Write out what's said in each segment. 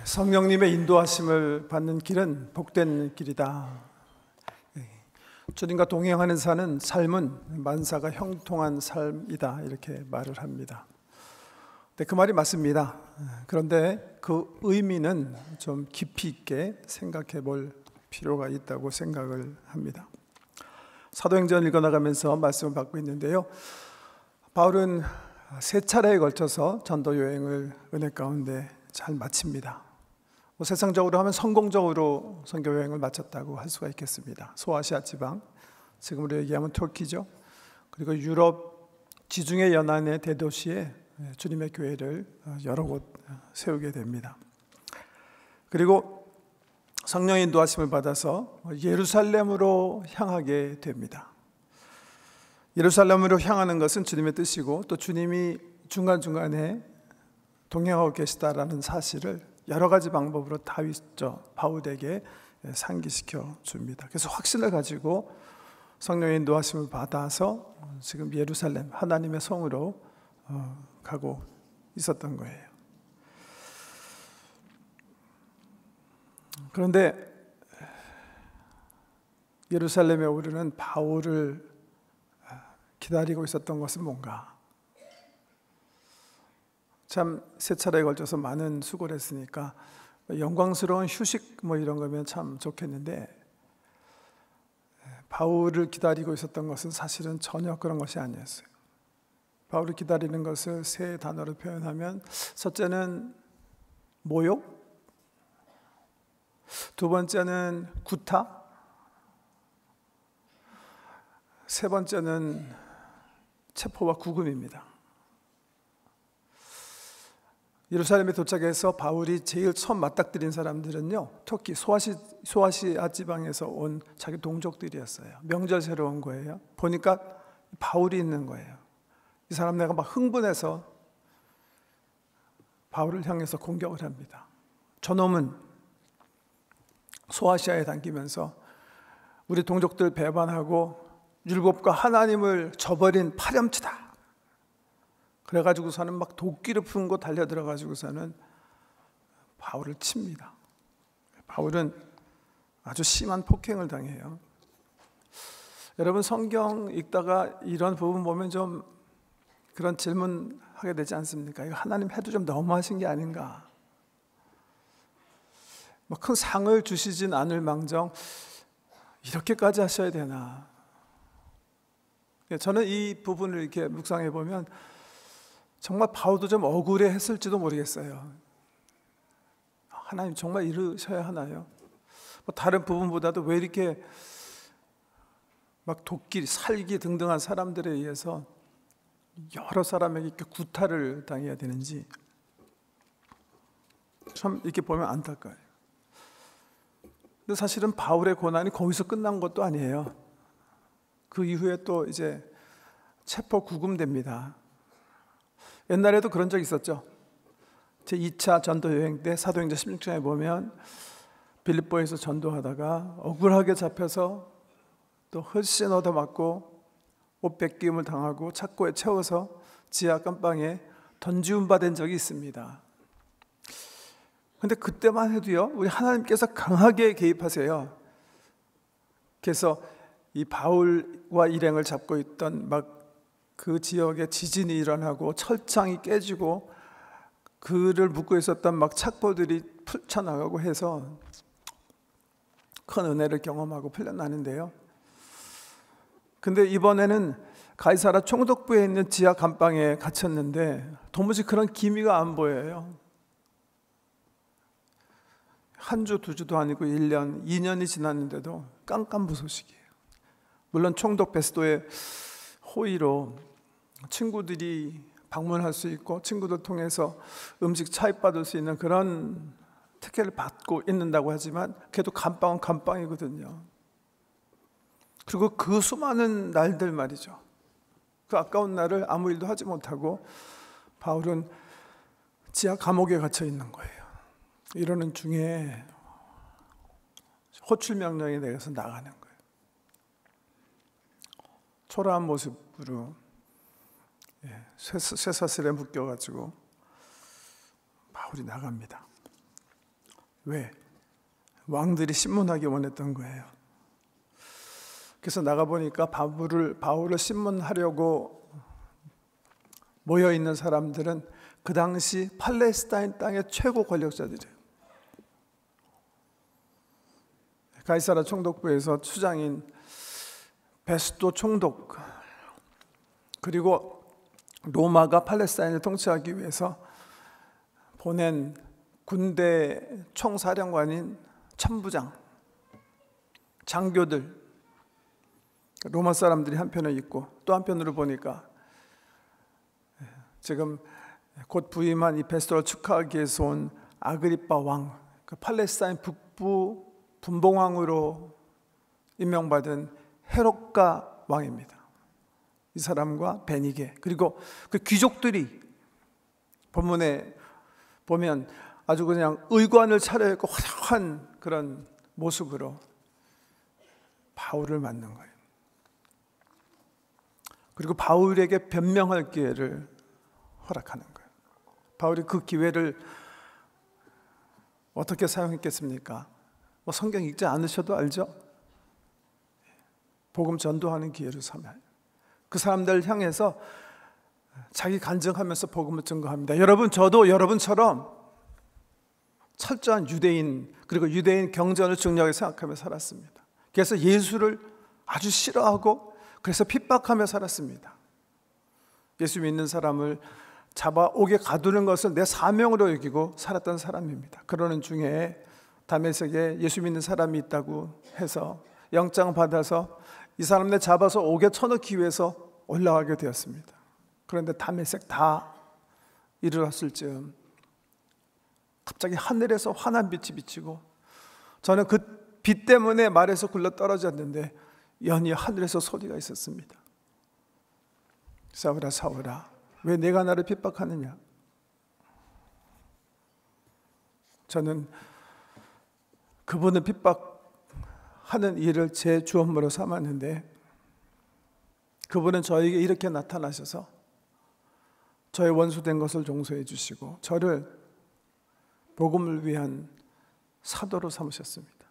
성령님의 인도하심을 받는 길은 복된 길이다. 주님과 동행하는 삶은 만사가 형통한 삶이다, 이렇게 말을 합니다. 네, 그 말이 맞습니다. 그런데 그 의미는 좀 깊이 있게 생각해 볼 필요가 있다고 생각을 합니다. 사도행전 읽어나가면서 말씀을 받고 있는데요, 바울은 세 차례에 걸쳐서 전도 여행을 은혜 가운데 잘 마칩니다. 세상적으로 하면 성공적으로 선교 여행을 마쳤다고 할 수가 있겠습니다. 소아시아 지방, 지금으로 얘기하면 터키죠. 그리고 유럽 지중해 연안의 대도시에 주님의 교회를 여러 곳 세우게 됩니다. 그리고 성령의 인도하심을 받아서 예루살렘으로 향하게 됩니다. 예루살렘으로 향하는 것은 주님의 뜻이고, 또 주님이 중간중간에 동행하고 계시다라는 사실을 여러 가지 방법으로 바울에게 상기시켜 줍니다. 그래서 확신을 가지고 성령의 인도하심을 받아서 지금 예루살렘, 하나님의 성으로 가고 있었던 거예요. 그런데 예루살렘에 오르는 바울을 기다리고 있었던 것은 뭔가? 참 세 차례에 걸쳐서 많은 수고를 했으니까 영광스러운 휴식 이런 거면 참 좋겠는데, 바울을 기다리고 있었던 것은 사실은 전혀 그런 것이 아니었어요. 바울을 기다리는 것을 세 단어로 표현하면, 첫째는 모욕, 두 번째는 구타, 세 번째는 체포와 구금입니다. 예루살렘에 도착해서 바울이 제일 처음 맞닥뜨린 사람들은요, 터키 소아시아 지방에서 온 자기 동족들이었어요. 명절새로 온 거예요. 보니까 바울이 있는 거예요. 이 사람 내가 막 흥분해서 바울을 향해서 공격을 합니다. 저놈은 소아시아에 당기면서 우리 동족들 배반하고 율법과 하나님을 저버린 파렴치다. 그래가지고서는 막 도끼를 품고 달려들어가지고서는 바울을 칩니다. 바울은 아주 심한 폭행을 당해요. 여러분, 성경 읽다가 이런 부분 보면 좀 그런 질문 하게 되지 않습니까? 이거 하나님 해도 좀 너무하신 게 아닌가? 큰 상을 주시진 않을 망정 이렇게까지 하셔야 되나? 저는 이 부분을 이렇게 묵상해 보면 정말 바울도 좀 억울해 했을지도 모르겠어요. 하나님 정말 이러셔야 하나요? 다른 부분보다도 왜 이렇게 막 도끼, 살기 등등한 사람들에 의해서 여러 사람에게 이렇게 구타를 당해야 되는지 참 이렇게 보면 안타까워요. 근데 사실은 바울의 고난이 거기서 끝난 것도 아니에요. 그 이후에 또 이제 체포 구금됩니다. 옛날에도 그런 적 있었죠. 제 2차 전도 여행 때 사도행전 16장에 보면 빌립보에서 전도하다가 억울하게 잡혀서 또 훨씬 얻어맞고 옷 뺏김을 당하고 착고에 채워서 지하 깜방에 던지움 받은 적이 있습니다. 근데 그때만 해도요, 우리 하나님께서 강하게 개입하세요. 그래서 이 바울과 일행을 잡고 있던 그 지역에 지진이 일어나고 철창이 깨지고 그를 묶고 있었던 착고들이 풀쳐나가고 해서 큰 은혜를 경험하고 풀려나는데요. 근데 이번에는 가이사라 총독부에 있는 지하 감방에 갇혔는데 도무지 그런 기미가 안 보여요. 한 주, 두 주도 아니고 1년, 2년이 지났는데도 깜깜무소식이에요. 물론 총독 베스도의 호의로 친구들이 방문할 수 있고 친구들 통해서 음식 차입받을 수 있는 그런 특혜를 받고 있는다고 하지만 그래도 감방은 감방이거든요. 그리고 그 수많은 날들 말이죠. 그 아까운 날을 아무 일도 하지 못하고 바울은 지하 감옥에 갇혀 있는 거예요. 이러는 중에 호출 명령에 대해서 나가는 거예요. 초라한 모습으로 쇠사슬에 묶여가지고 바울이 나갑니다. 왜? 왕들이 신문하기 원했던 거예요. 그래서 나가보니까 바울을 신문하려고 모여있는 사람들은 그 당시 팔레스타인 땅의 최고 권력자들이에요. 가이사라 총독부에서 추장인 베스도 총독, 그리고 로마가 팔레스타인을 통치하기 위해서 보낸 군대 총사령관인 천부장, 장교들, 로마 사람들이 한편에 있고, 또 한편으로 보니까 지금 곧 부임한 이 베스도를 축하하기 위해서 온 아그리빠 왕, 그 팔레스타인 북부 분봉왕으로 임명받은 헤롯가 왕입니다. 이 사람과 베니게, 그리고 그 귀족들이 본문에 보면 아주 그냥 의관을 차려입고 화려한 그런 모습으로 바울을 맞는 거예요. 그리고 바울에게 변명할 기회를 허락하는 거예요. 바울이 그 기회를 어떻게 사용했겠습니까? 뭐 성경 읽지 않으셔도 알죠? 복음 전도하는 기회를 삼아요. 그 사람들을 향해서 자기 간증하면서 복음을 증거합니다. 여러분, 저도 여러분처럼 철저한 유대인, 그리고 유대인 경전을 중요하게 생각하며 살았습니다. 그래서 예수를 아주 싫어하고 그래서 핍박하며 살았습니다. 예수 믿는 사람을 잡아오게 가두는 것을 내 사명으로 여기고 살았던 사람입니다. 그러는 중에 다메섹에 예수 믿는 사람이 있다고 해서 영장 받아서 이 사람네 잡아서 옥에 쳐넣기 위해서 올라가게 되었습니다. 그런데 다메섹 다 이르렀을 즈음 갑자기 하늘에서 환한 빛이 비치고, 저는 그 빛 때문에 말에서 굴러 떨어졌는데 연이 하늘에서 소리가 있었습니다. 사울아, 사울아, 왜 내가 나를 핍박하느냐? 저는 그분을 핍박하는 일을 제 주업무로 삼았는데, 그분은 저에게 이렇게 나타나셔서 저의 원수된 것을 용서해 주시고 저를 복음을 위한 사도로 삼으셨습니다.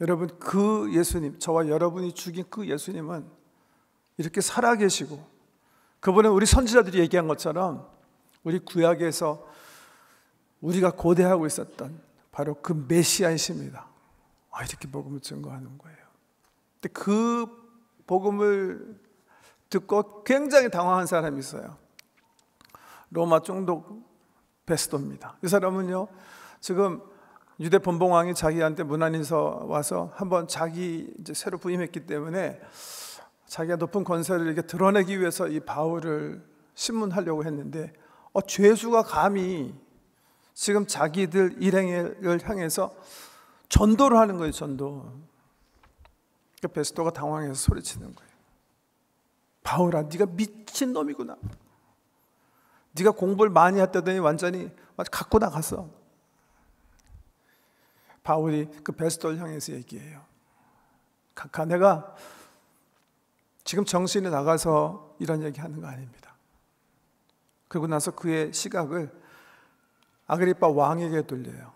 여러분, 그 예수님, 저와 여러분이 죽인 그 예수님은 이렇게 살아계시고, 그분은 우리 선지자들이 얘기한 것처럼 우리 구약에서 우리가 고대하고 있었던 바로 그 메시아이십니다. 이렇게 복음을 증거하는 거예요. 근데 그 복음을 듣고 굉장히 당황한 사람이 있어요. 로마 총독 베스도입니다. 이 사람은요, 지금 유대 본봉왕이 자기한테 문안인서 와서 한번 자기 이제 새로 부임했기 때문에 자기가 높은 권세를 이렇게 드러내기 위해서 이 바울을 신문하려고 했는데, 죄수가 감히 지금 자기들 일행을 향해서 전도를 하는 거예요. 전도. 그러니까 베스도가 당황해서 소리치는 거예요. 바울아, 네가 미친 놈이구나. 네가 공부를 많이 했다더니 완전히 갖고 나갔어. 바울이 그 베스도를 향해서 얘기해요. 카카, 내가 지금 정신이 나가서 이런 얘기하는 거 아닙니다. 그러고 나서 그의 시각을 아그리빠 왕에게 돌려요.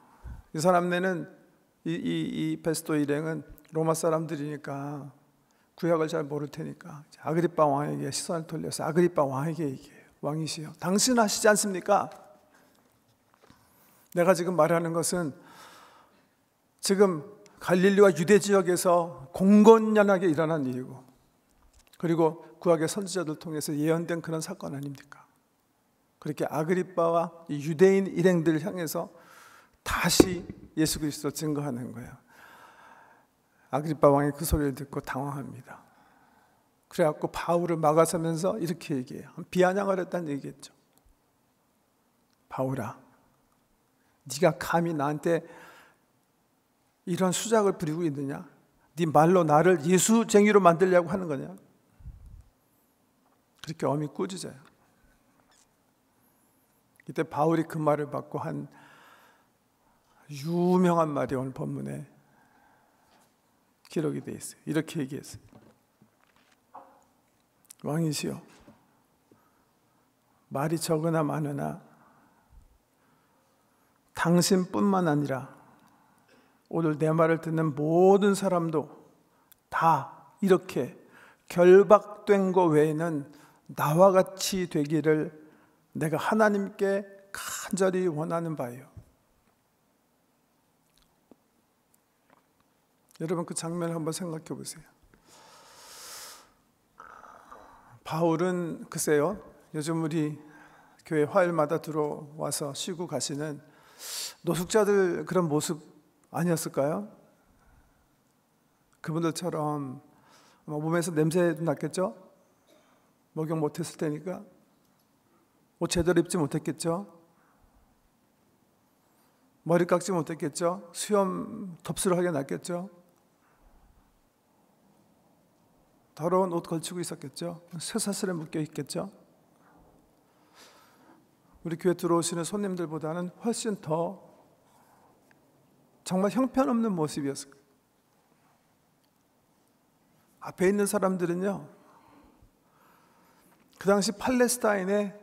이 사람네는 이 베스도 일행은 로마 사람들이니까 구약을 잘 모를 테니까 아그리빠 왕에게 시선을 돌려서 아그리빠 왕에게 얘기해요. 왕이시여, 당신 아시지 않습니까? 내가 지금 말하는 것은 지금 갈릴리와 유대 지역에서 공건연하게 일어난 일이고, 그리고 구약의 선지자들 통해서 예언된 그런 사건 아닙니까? 그렇게 아그리빠와 이 유대인 일행들을 향해서 다시 예수 그리스도 증거하는 거예요. 아그리빠 왕이 그 소리를 듣고 당황합니다. 그래갖고 바울을 막아서면서 이렇게 얘기해요. 비아냥을 했다는 얘기겠죠. 바울아, 네가 감히 나한테 이런 수작을 부리고 있느냐? 네 말로 나를 예수쟁이로 만들려고 하는 거냐? 그렇게 엄히 꾸짖어요. 이때 바울이 그 말을 받고 한 유명한 말이 오늘 본문에 기록이 되어 있어요. 이렇게 얘기했어요. 왕이시여, 말이 적으나 많으나 당신뿐만 아니라 오늘 내 말을 듣는 모든 사람도 다 이렇게 결박된 것 외에는 나와 같이 되기를 내가 하나님께 간절히 원하는 바예요. 여러분 그 장면을 한번 생각해 보세요. 바울은 글쎄요, 요즘 우리 교회 화요일마다 들어와서 쉬고 가시는 노숙자들 그런 모습 아니었을까요? 그분들처럼 몸에서 냄새도 났겠죠? 목욕 못했을 테니까 옷 제대로 입지 못했겠죠? 머리 깎지 못했겠죠? 수염 덥수룩하게 났겠죠? 더러운 옷 걸치고 있었겠죠? 쇠사슬에 묶여 있겠죠? 우리 교회 들어오시는 손님들보다는 훨씬 더 정말 형편없는 모습이었어요. 앞에 있는 사람들은요, 그 당시 팔레스타인의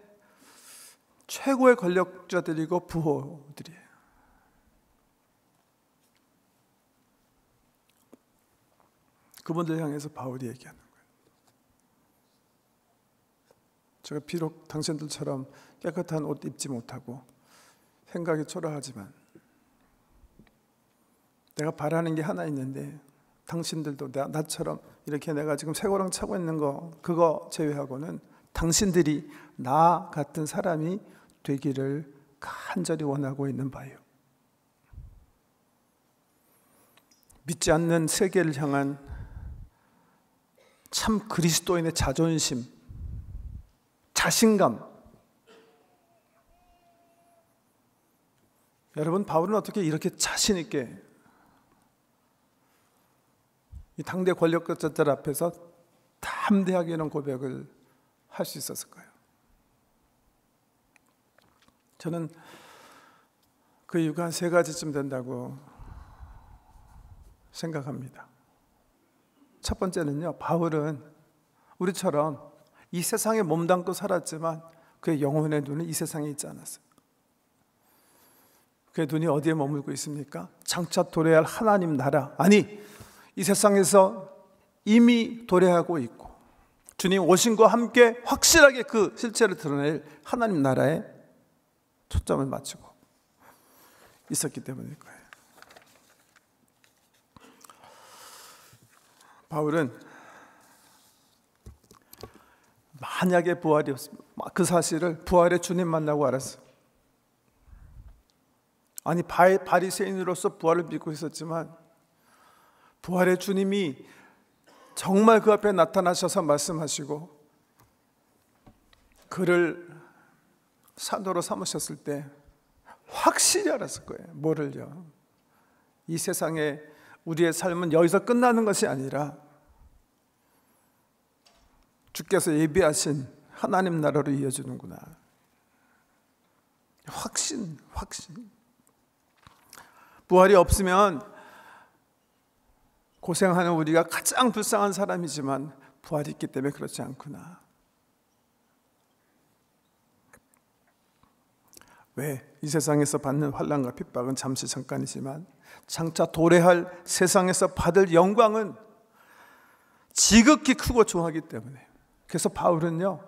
최고의 권력자들이고 부호들이에요. 그분들 향해서 바울이 얘기하는 거예요. 제가 비록 당신들처럼 깨끗한 옷 입지 못하고 생각이 초라하지만 내가 바라는 게 하나 있는데 당신들도 나처럼 이렇게 내가 지금 쇠고랑 차고 있는 거 그거 제외하고는 당신들이 나 같은 사람이 되기를 간절히 원하고 있는 바예요. 믿지 않는 세계를 향한 참 그리스도인의 자존심, 자신감. 여러분 바울은 어떻게 이렇게 자신 있게 이 당대 권력자들 앞에서 담대하게 이런 고백을 할 수 있었을까요? 저는 그 이유가 한 3가지쯤 된다고 생각합니다. 첫 번째는요, 바울은 우리처럼 이 세상에 몸담고 살았지만 그의 영혼의 눈은 이 세상에 있지 않았어요. 그의 눈이 어디에 머물고 있습니까? 장차 도래할 하나님 나라, 아니 이 세상에서 이미 도래하고 있고 주님 오심과 함께 확실하게 그 실체를 드러낼 하나님 나라에 초점을 맞추고 있었기 때문일 거예요. 바울은 만약에 부활이 없으면 그 사실을 부활의 주님 만나고 알았어요. 아니 바리새인으로서 부활을 믿고 있었지만 부활의 주님이 정말 그 앞에 나타나셔서 말씀하시고 그를 사도로 삼으셨을 때 확실히 알았을 거예요. 뭐를요? 이 세상에 우리의 삶은 여기서 끝나는 것이 아니라 주께서 예비하신 하나님 나라로 이어지는구나. 확신. 부활이 없으면 고생하는 우리가 가장 불쌍한 사람이지만 부활이 있기 때문에 그렇지 않구나. 왜? 이 세상에서 받는 환난과 핍박은 잠시 잠깐이지만 장차 도래할 세상에서 받을 영광은 지극히 크고 중하기 때문에. 그래서 바울은요,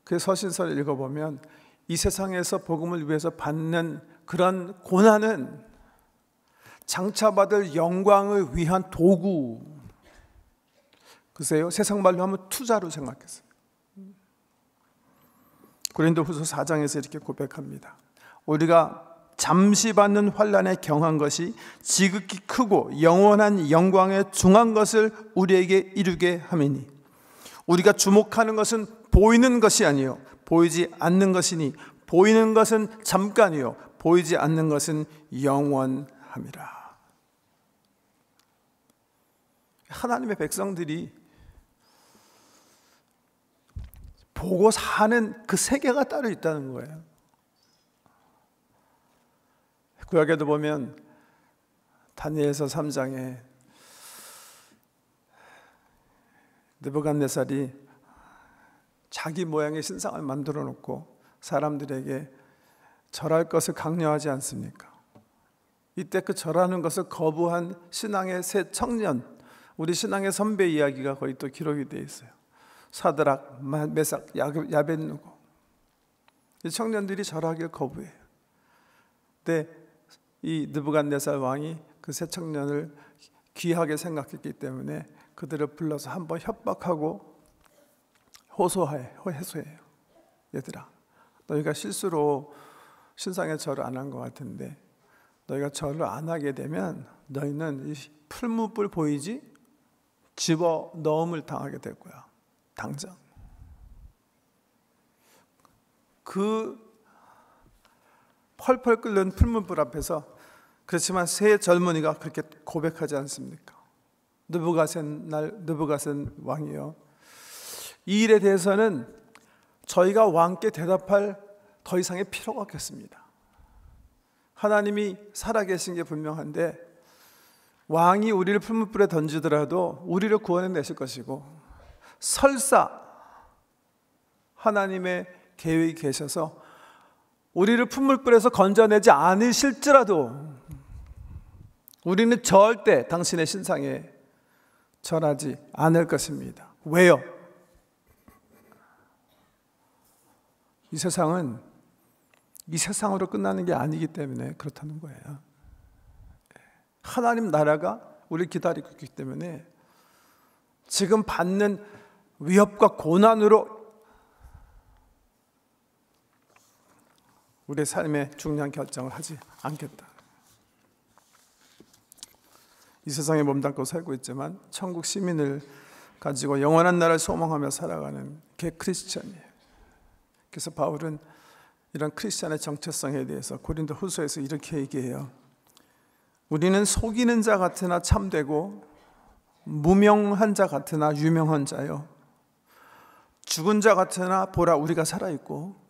그 서신서를 읽어보면 이 세상에서 복음을 위해서 받는 그런 고난은 장차 받을 영광을 위한 도구. 글쎄요, 세상 말로 하면 투자로 생각했어요. 고린도후서 4장에서 이렇게 고백합니다. 우리가 잠시 받는 환난에 경한 것이 지극히 크고 영원한 영광에 중한 것을 우리에게 이루게 함이니 우리가 주목하는 것은 보이는 것이 아니요 보이지 않는 것이니 보이는 것은 잠깐이요 보이지 않는 것은 영원함이라. 하나님의 백성들이 보고 사는 그 세계가 따로 있다는 거예요. 구약에도 보면 다니엘서 3장에 느부갓네살이 자기 모양의 신상을 만들어 놓고 사람들에게 절할 것을 강요하지 않습니까? 이때 그 절하는 것을 거부한 신앙의 새 청년, 우리 신앙의 선배 이야기가 거의 또 기록이 되어 있어요. 사드락, 메삭, 야벳누고, 이 청년들이 절하기를 거부해요. 근데 이 느부갓네살 왕이 그 새 청년을 귀하게 생각했기 때문에 그들을 불러서 한번 협박하고 해소해요. 얘들아, 너희가 실수로 신상의 절을 안 한 것 같은데 너희가 절을 안 하게 되면 너희는 이 풀무불 보이지? 집어 넣음을 당하게 될 거야. 당장. 그 펄펄 끓는 풀무불 앞에서, 그렇지만 세 젊은이가 그렇게 고백하지 않습니까? 느부갓은 왕이요, 이 일에 대해서는 저희가 왕께 대답할 더 이상의 필요가 없겠습니다. 하나님이 살아계신 게 분명한데 왕이 우리를 풀무불에 던지더라도 우리를 구원해내실 것이고, 설사 하나님의 계획이 계셔서 우리를 풀무불에서 건져내지 않으실지라도 우리는 절대 당신의 신상에 절하지 않을 것입니다. 왜요? 이 세상은 이 세상으로 끝나는 게 아니기 때문에 그렇다는 거예요. 하나님 나라가 우리를 기다리고 있기 때문에 지금 받는 위협과 고난으로 우리의 삶의 중요한 결정을 하지 않겠다. 이 세상에 몸담고 살고 있지만 천국 시민을 가지고 영원한 나라를 소망하며 살아가는 게 크리스찬이에요. 그래서 바울은 이런 크리스찬의 정체성에 대해서 고린도 후서에서 이렇게 얘기해요. 우리는 속이는 자 같으나 참되고 무명한 자 같으나 유명한 자요, 죽은 자 같으나 보라 우리가 살아있고,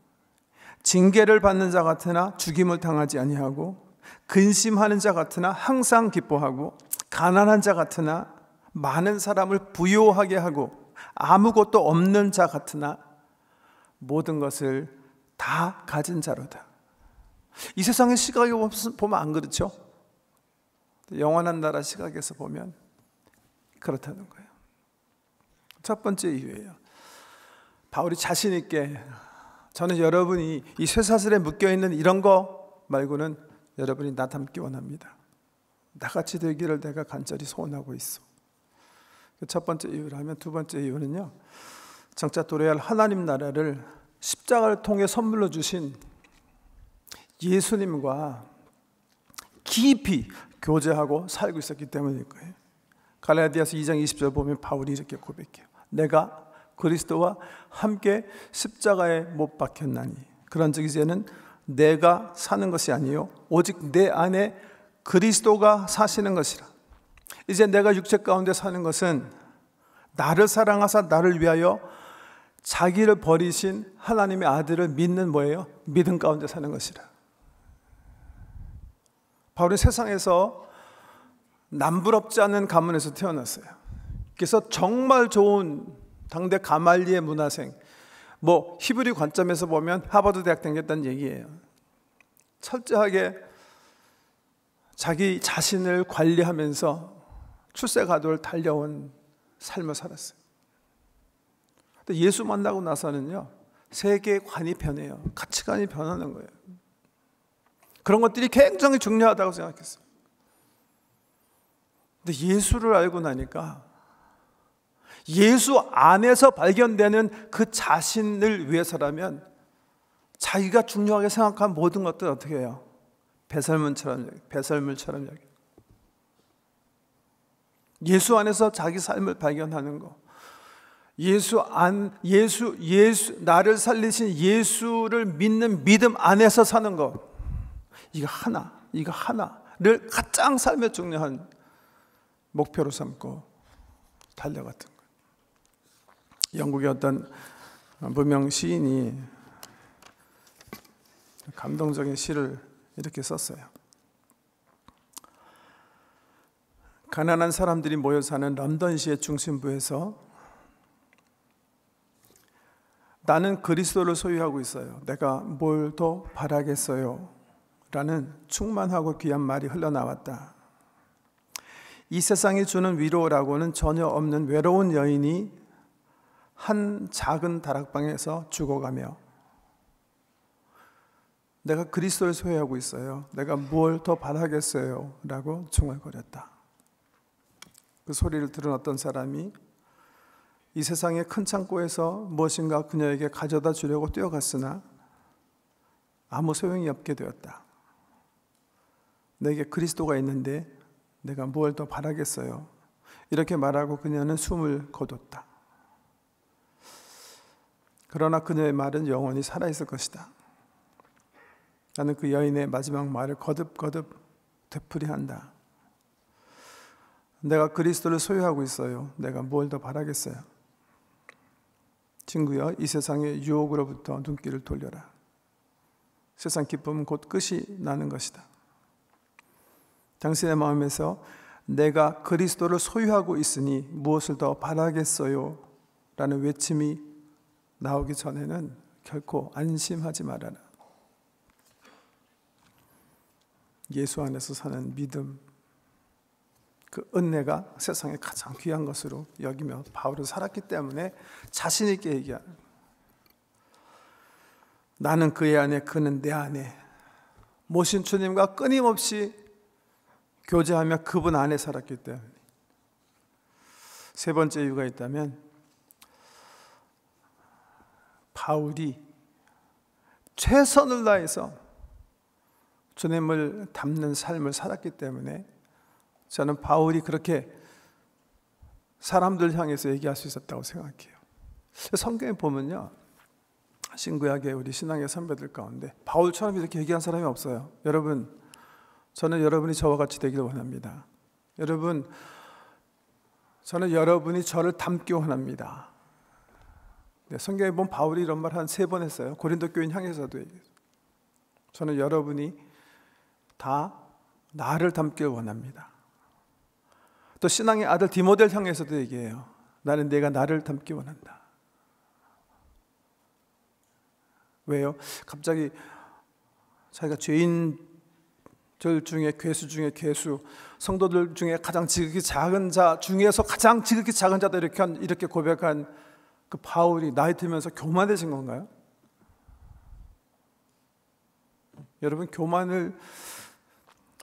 징계를 받는 자 같으나 죽임을 당하지 아니하고, 근심하는 자 같으나 항상 기뻐하고, 가난한 자 같으나 많은 사람을 부요하게 하고, 아무것도 없는 자 같으나 모든 것을 다 가진 자로다. 이 세상의 시각에 보면 안 그렇죠? 영원한 나라 시각에서 보면 그렇다는 거예요. 첫 번째 이유예요. 바울이 자신 있게, 저는 여러분이 이 쇠사슬에 묶여있는 이런 거 말고는 여러분이 나 닮기 원합니다. 나같이 되기를 내가 간절히 소원하고 있어. 첫 번째 이유라면, 두 번째 이유는요, 정작 도래할 하나님 나라를 십자가를 통해 선물로 주신 예수님과 깊이 교제하고 살고 있었기 때문일 거예요. 갈라디아서 2장 20절 보면 바울이 이렇게 고백해요. 내가 그리스도와 함께 십자가에 못 박혔나니 그런즉 이제는 내가 사는 것이 아니요 오직 내 안에 그리스도가 사시는 것이라. 이제 내가 육체 가운데 사는 것은 나를 사랑하사 나를 위하여 자기를 버리신 하나님의 아들을 믿는 뭐예요? 믿음 가운데 사는 것이라. 바울은 세상에서 남부럽지 않은 가문에서 태어났어요. 그래서 정말 좋은 당대 가말리의 문화생, 뭐 히브리 관점에서 보면 하버드 대학 다녔다는 얘기예요. 철저하게 자기 자신을 관리하면서 출세가도를 달려온 삶을 살았어요. 근데 예수 만나고 나서는요, 세계관이 변해요. 가치관이 변하는 거예요. 그런 것들이 굉장히 중요하다고 생각했어요. 근데 예수를 알고 나니까 예수 안에서 발견되는 그 자신을 위해서라면 자기가 중요하게 생각한 모든 것들 어떻게 해요? 배설물처럼 여겨. 예수 안에서 자기 삶을 발견하는 거, 나를 살리신 예수를 믿는 믿음 안에서 사는 거, 이거 하나를 가장 삶의 중요한 목표로 삼고 달려갔던 거예요. 영국의 어떤 무명 시인이 감동적인 시를 이렇게 썼어요. 가난한 사람들이 모여 사는 런던시의 중심부에서 나는 그리스도를 소유하고 있어요. 내가 뭘 더 바라겠어요? 라는 충만하고 귀한 말이 흘러나왔다. 이 세상이 주는 위로라고는 전혀 없는 외로운 여인이 한 작은 다락방에서 죽어가며 내가 그리스도를 소유하고 있어요. 내가 뭘 더 바라겠어요? 라고 중얼거렸다. 그 소리를 들은 어떤 사람이 이 세상의 큰 창고에서 무엇인가 그녀에게 가져다 주려고 뛰어갔으나 아무 소용이 없게 되었다. 내게 그리스도가 있는데 내가 뭘 더 바라겠어요? 이렇게 말하고 그녀는 숨을 거뒀다. 그러나 그녀의 말은 영원히 살아있을 것이다. 나는 그 여인의 마지막 말을 거듭거듭 되풀이한다. 내가 그리스도를 소유하고 있어요. 내가 뭘 더 바라겠어요? 친구여, 이 세상의 유혹으로부터 눈길을 돌려라. 세상 기쁨은 곧 끝이 나는 것이다. 당신의 마음에서 내가 그리스도를 소유하고 있으니 무엇을 더 바라겠어요? 라는 외침이 나오기 전에는 결코 안심하지 말아라. 예수 안에서 사는 믿음, 그 은혜가 세상에 가장 귀한 것으로 여기며 바울은 살았기 때문에 자신 있게 얘기하는 거예요. 나는 그의 안에, 그는 내 안에 모신 주님과 끊임없이 교제하며 그분 안에 살았기 때문에. 세 번째 이유가 있다면 바울이 최선을 다해서 주님을 닮는 삶을 살았기 때문에 저는 바울이 그렇게 사람들 향해서 얘기할 수 있었다고 생각해요. 성경에 보면요, 신구약의 우리 신앙의 선배들 가운데 바울처럼 이렇게 얘기한 사람이 없어요. 여러분, 저는 여러분이 저와 같이 되기를 원합니다. 여러분, 저는 여러분이 저를 닮기 원합니다. 네, 성경에 보면 바울이 이런 말 한 3번 했어요. 고린도 교인 향해서도 얘기해요. 저는 여러분이 다 나를 닮길 원합니다. 또 신앙의 아들 디모데를 향해서도 얘기해요. 나는 내가 나를 닮기 원한다. 왜요? 갑자기 자기가 죄인들 중에 괴수 중에 괴수, 성도들 중에 가장 지극히 작은 자 중에서 가장 지극히 작은 자다 이렇게 고백한 그 바울이 나이 들면서 교만해진 건가요? 여러분, 교만을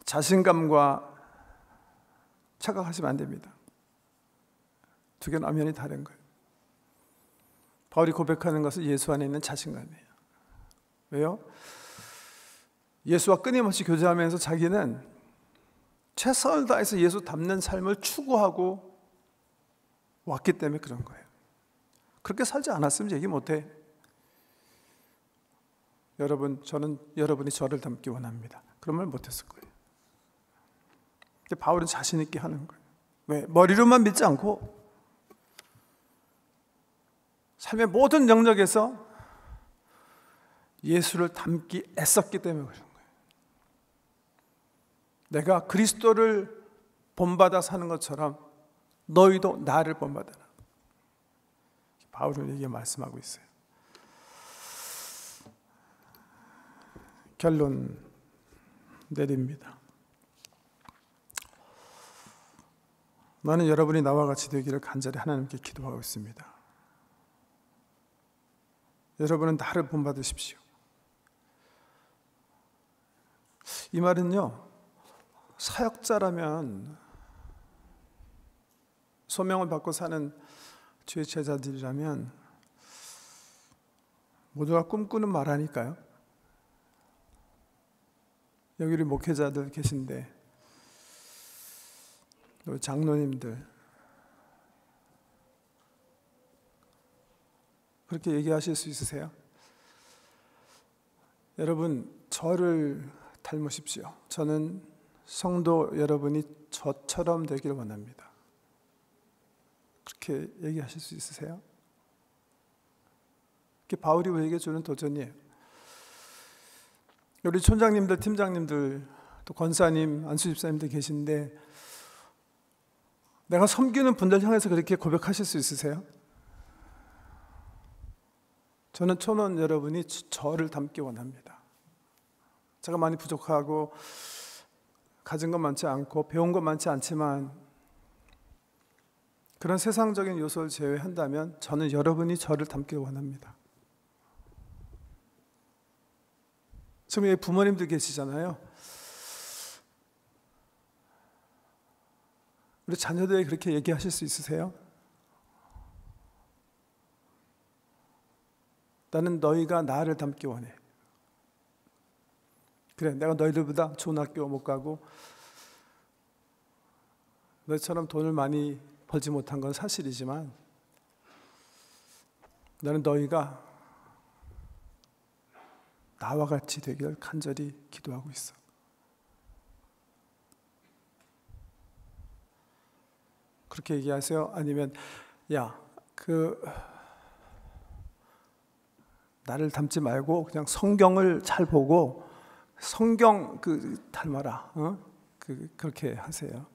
자신감과 착각하시면 안 됩니다. 두 개는 엄연히 다른 거예요. 바울이 고백하는 것은 예수 안에 있는 자신감이에요. 왜요? 예수와 끊임없이 교제하면서 자기는 최선을 다해서 예수 닮는 삶을 추구하고 왔기 때문에 그런 거예요. 그렇게 살지 않았으면 얘기 못해. 여러분, 저는 여러분이 저를 닮기 원합니다. 그런 말 못했을 거예요. 근데 바울은 자신 있게 하는 거예요. 왜? 머리로만 믿지 않고 삶의 모든 영역에서 예수를 닮기 애썼기 때문에 그런 거예요. 내가 그리스도를 본받아 사는 것처럼 너희도 나를 본받아라. 바울은 이게 말씀하고 있어요. 결론 내립니다. 나는 여러분이 나와 같이 되기를 간절히 하나님께 기도하고 있습니다. 여러분은 나를 본받으십시오. 이 말은요, 사역자라면, 소명을 받고 사는 주의 제자들이라면 모두가 꿈꾸는 말 아닐까요? 여기 우리 목회자들 계신데, 우리 장로님들 그렇게 얘기하실 수 있으세요? 여러분, 저를 닮으십시오. 저는 성도 여러분이 저처럼 되기를 원합니다. 그렇게 얘기하실 수 있으세요? 그게 바울이 우리에게 주는 도전이에요. 우리 촌장님들, 팀장님들, 또 권사님, 안수집사님들 계신데 내가 섬기는 분들 향해서 그렇게 고백하실 수 있으세요? 저는 촌원 여러분이 저를 닮기 원합니다. 제가 많이 부족하고 가진 것 많지 않고 배운 것 많지 않지만 그런 세상적인 요소를 제외한다면 저는 여러분이 저를 닮길 원합니다. 지금 여기 부모님들 계시잖아요. 우리 자녀들에게 그렇게 얘기하실 수 있으세요? 나는 너희가 나를 닮기 원해. 그래, 내가 너희들보다 좋은 학교 못 가고 너희처럼 돈을 많이 벌지 못한 건 사실이지만 나는 너희가 나와 같이 되길 간절히 기도하고 있어. 그렇게 얘기하세요? 아니면 나를 닮지 말고 그냥 성경을 잘 보고 성경 닮아라. 그렇게 하세요.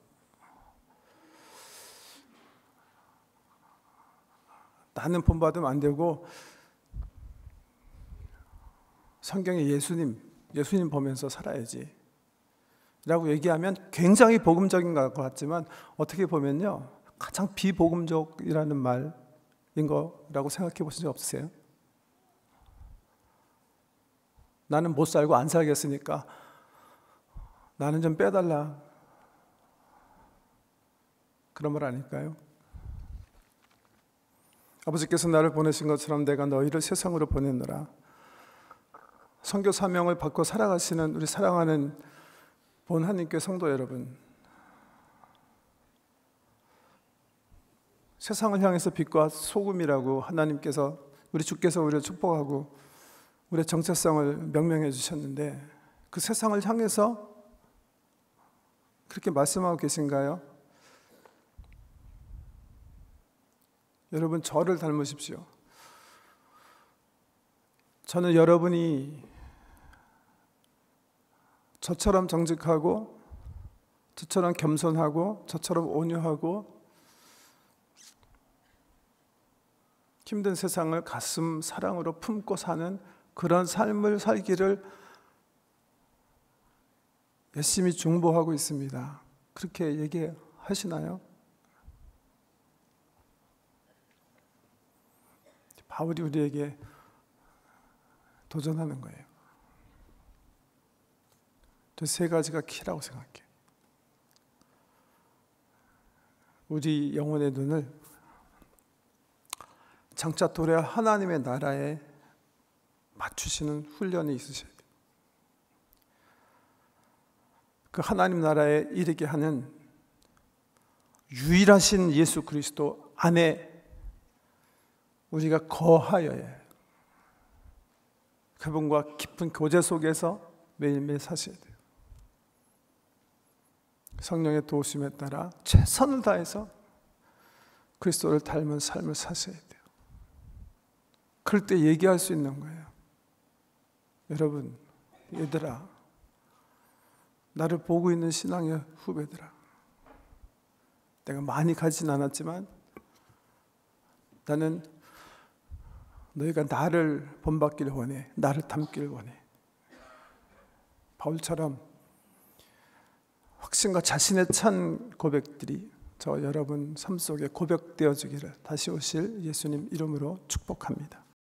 나는 본받으면 안 되고 성경에 예수님 보면서 살아야지 라고 얘기하면 굉장히 복음적인 것 같지만 어떻게 보면요 가장 비복음적이라는 말인 거라고 생각해 보신 적 없으세요? 나는 못 살고 안 살겠으니까 나는 좀 빼달라, 그런 말 아닐까요? 아버지께서 나를 보내신 것처럼 내가 너희를 세상으로 보냈노라. 선교 사명을 받고 살아가시는 우리 사랑하는 본 하나님께 성도 여러분, 세상을 향해서 빛과 소금이라고 하나님께서 우리 주께서 우리를 축복하고 우리의 정체성을 명명해 주셨는데 그 세상을 향해서 그렇게 말씀하고 계신가요? 여러분, 저를 닮으십시오. 저는 여러분이 저처럼 정직하고 저처럼 겸손하고 저처럼 온유하고 힘든 세상을 가슴 사랑으로 품고 사는 그런 삶을 살기를 열심히 중보하고 있습니다. 그렇게 얘기하시나요? 바울이 우리에게 도전하는 거예요. 저 세 가지가 키라고 생각해요. 우리 영혼의 눈을 장차 도래 하나님의 나라에 맞추시는 훈련이 있으셔야 돼요. 그 하나님 나라에 이르게 하는 유일하신 예수 그리스도 안에 우리가 거하여야 해요. 그분과 깊은 교제 속에서 매일매일 사셔야 돼요. 성령의 도우심에 따라 최선을 다해서 그리스도를 닮은 삶을 사셔야 돼요. 그럴 때 얘기할 수 있는 거예요. 여러분, 얘들아, 나를 보고 있는 신앙의 후배들아, 내가 많이 가진 않았지만 나는 너희가 나를 본받기를 원해. 나를 닮기를 원해. 바울처럼 확신과 자신의 찬 고백들이 저 여러분 삶 속에 고백되어지기를 다시 오실 예수님 이름으로 축복합니다.